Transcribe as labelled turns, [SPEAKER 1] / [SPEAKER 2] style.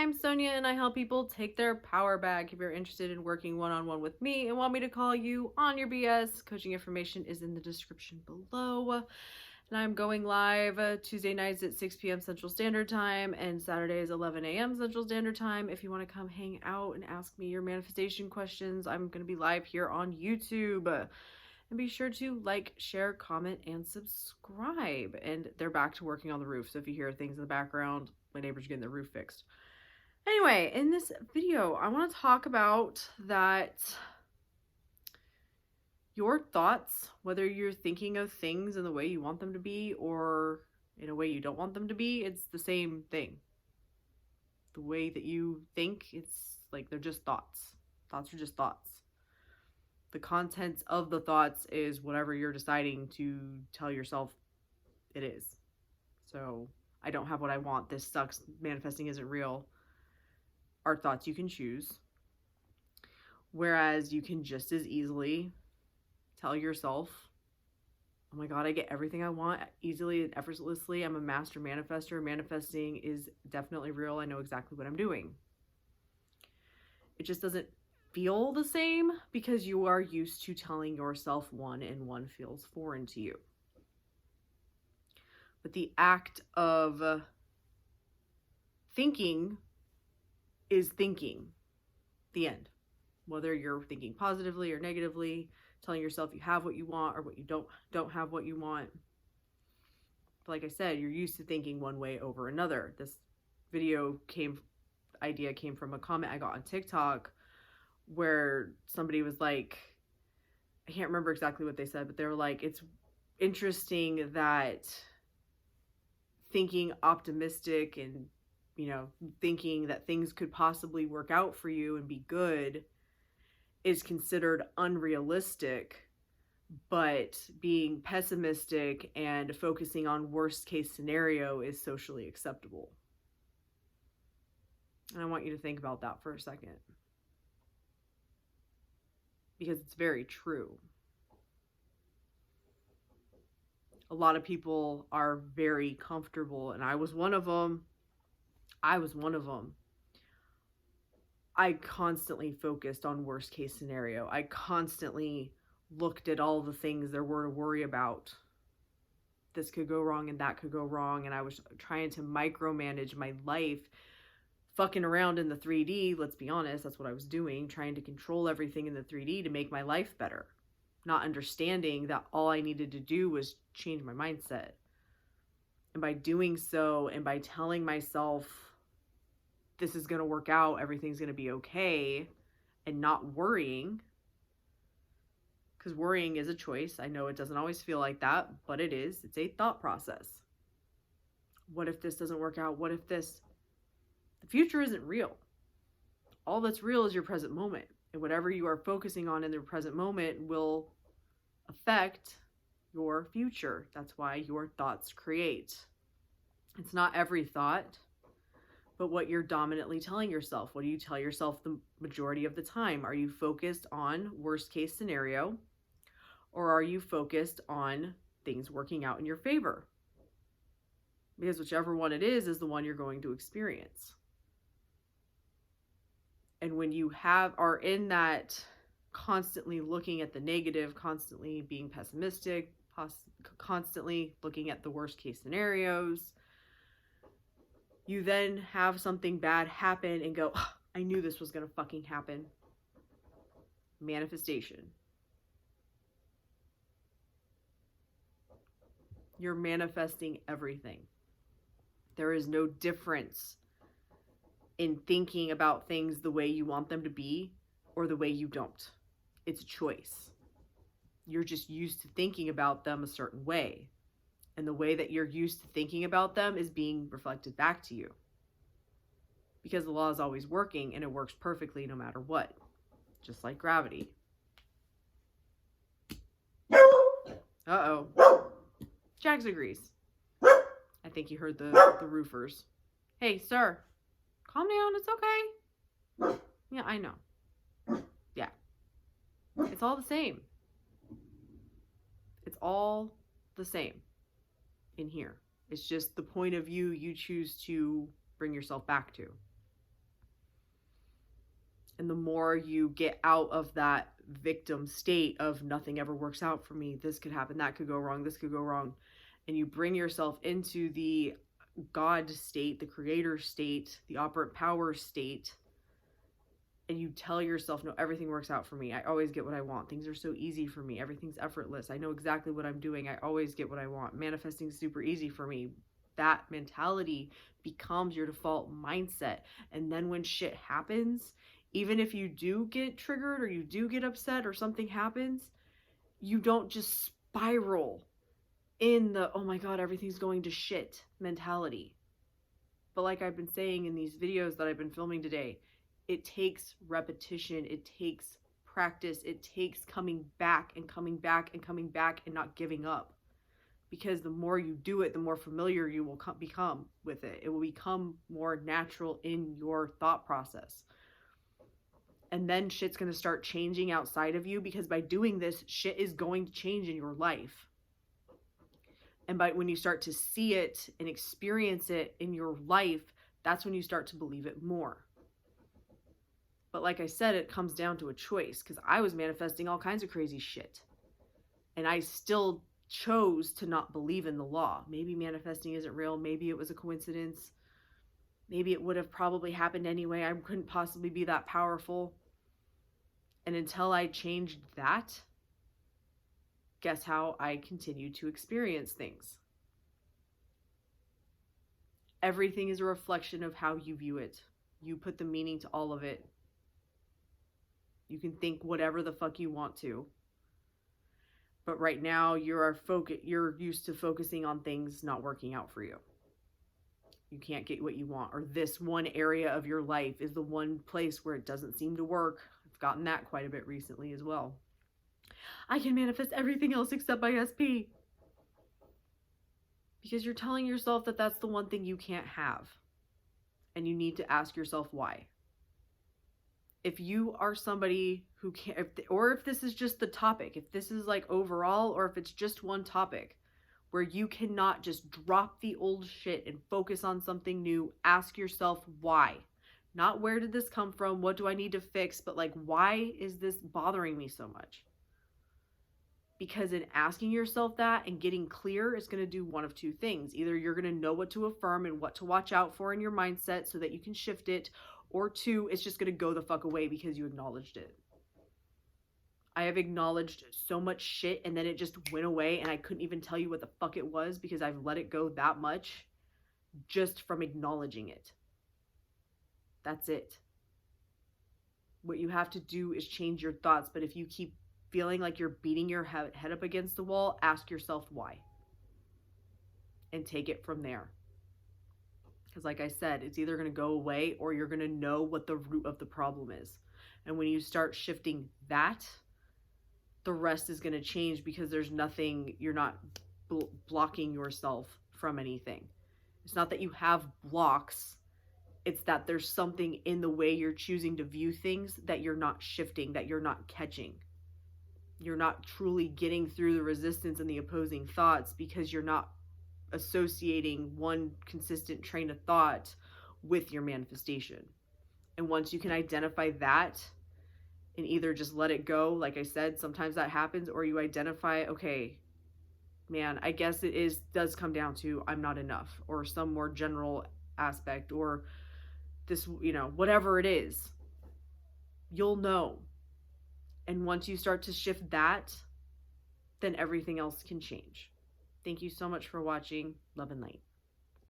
[SPEAKER 1] I'm Sonia and I help people take their power back. If you're interested in working one-on-one with me and want me to call you on your BS, coaching information is in the description below. And I'm going live Tuesday nights at 6 p.m. Central Standard Time and Saturdays 11 a.m. Central Standard Time. If you want to come hang out and ask me your manifestation questions, I'm going to be live here on YouTube. And be sure to like, share, comment, and subscribe. And they're back to working on the roof, so if you hear things in the background, my neighbor's getting the roof fixed. Anyway, in this video, I want to talk about that your thoughts, whether you're thinking of things in the way you want them to be or in a way you don't want them to be, it's the same thing. The way that you think, it's like they're just thoughts. Thoughts are just thoughts. The contents of the thoughts is whatever you're deciding to tell yourself it is. So, I don't have what I want. This sucks. Manifesting isn't real. Are thoughts you can choose. Whereas you can just as easily tell yourself, oh my God, I get everything I want easily and effortlessly. I'm a master manifester. Manifesting is definitely real. I know exactly what I'm doing. It just doesn't feel the same because you are used to telling yourself one and one feels foreign to you. But the act of thinking is thinking. The end. Whether you're thinking positively or negatively, telling yourself you have what you want or what you don't have what you want. But like I said, you're used to thinking one way over another. This idea came from a comment I got on TikTok where somebody was like, I can't remember exactly what they said, but they were like, it's interesting that thinking optimistic and, thinking that things could possibly work out for you and be good is considered unrealistic, but being pessimistic and focusing on worst case scenario is socially acceptable. And I want you to think about that for a second, because it's very true. A lot of people are very comfortable, and I was one of them. I constantly focused on worst case scenario. I constantly looked at all the things there were to worry about. This could go wrong and that could go wrong. And I was trying to micromanage my life, fucking around in the 3D. Let's be honest, that's what I was doing, trying to control everything in the 3D to make my life better. Not understanding that all I needed to do was change my mindset. And by doing so, and by telling myself, this is going to work out, everything's going to be okay, and not worrying, because worrying is a choice. I know it doesn't always feel like that, but it is. It's a thought process. What if this doesn't work out? What if this? The future isn't real. All that's real is your present moment. And whatever you are focusing on in the present moment will affect your future. That's why your thoughts create. It's not every thought, but what you're dominantly telling yourself. What do you tell yourself the majority of the time? Are you focused on worst case scenario, or are you focused on things working out in your favor? Because whichever one it is the one you're going to experience. And when you are in that constantly looking at the negative, constantly being pessimistic, constantly looking at the worst case scenarios, you then have something bad happen and go, oh, I knew this was going to fucking happen. Manifestation. You're manifesting everything. There is no difference in thinking about things the way you want them to be or the way you don't. It's a choice. You're just used to thinking about them a certain way. And the way that you're used to thinking about them is being reflected back to you. Because the law is always working and it works perfectly no matter what. Just like gravity. Uh-oh. Jax agrees. I think you heard the roofers. Hey, sir. Calm down. It's okay. Yeah, I know. Yeah. It's all the same. It's all the same in here. It's just the point of view you choose to bring yourself back to. And the more you get out of that victim state of nothing ever works out for me, this could happen, that could go wrong, this could go wrong, and you bring yourself into the God state, the creator state, the operant power state, and you tell yourself, no, everything works out for me. I always get what I want. Things are so easy for me. Everything's effortless. I know exactly what I'm doing. I always get what I want. Manifesting is super easy for me. That mentality becomes your default mindset. And then when shit happens, even if you do get triggered or you do get upset or something happens, you don't just spiral in the, oh my God, everything's going to shit mentality. But like I've been saying in these videos that I've been filming today, it takes repetition, it takes practice, it takes coming back and coming back and coming back and not giving up. Because the more you do it, the more familiar you will become with it. It will become more natural in your thought process. And then shit's going to start changing outside of you, because by doing this, shit is going to change in your life. And when you start to see it and experience it in your life, that's when you start to believe it more. But like I said, it comes down to a choice, because I was manifesting all kinds of crazy shit. And I still chose to not believe in the law. Maybe manifesting isn't real. Maybe it was a coincidence. Maybe it would have probably happened anyway. I couldn't possibly be that powerful. And until I changed that, guess how I continued to experience things. Everything is a reflection of how you view it. You put the meaning to all of it. You can think whatever the fuck you want to. But right now you're used to focusing on things not working out for you. You can't get what you want, or this one area of your life is the one place where it doesn't seem to work. I've gotten that quite a bit recently as well. I can manifest everything else except my SP. Because you're telling yourself that that's the one thing you can't have. And you need to ask yourself why. If you are somebody who can't, or if this is just the topic, if this is like overall, or if it's just one topic where you cannot just drop the old shit and focus on something new, ask yourself why. Not where did this come from? What do I need to fix? But like, why is this bothering me so much? Because in asking yourself that and getting clear is going to do one of two things. Either you're going to know what to affirm and what to watch out for in your mindset so that you can shift it, or two, it's just going to go the fuck away because you acknowledged it. I have acknowledged so much shit and then it just went away and I couldn't even tell you what the fuck it was because I've let it go that much just from acknowledging it. That's it. What you have to do is change your thoughts, but if you keep feeling like you're beating your head up against the wall, ask yourself why. And take it from there. Because like I said, it's either going to go away or you're going to know what the root of the problem is. And when you start shifting that, the rest is going to change because there's nothing, you're not blocking yourself from anything. It's not that you have blocks. It's that there's something in the way you're choosing to view things that you're not shifting, that you're not catching. You're not truly getting through the resistance and the opposing thoughts because you're not associating one consistent train of thought with your manifestation. And once you can identify that and either just let it go, like I said, sometimes that happens, or you identify, okay, man, I guess it does come down to I'm not enough, or some more general aspect, or this, whatever it is, you'll know. And once you start to shift that, then everything else can change. Thank you so much for watching. Love and light.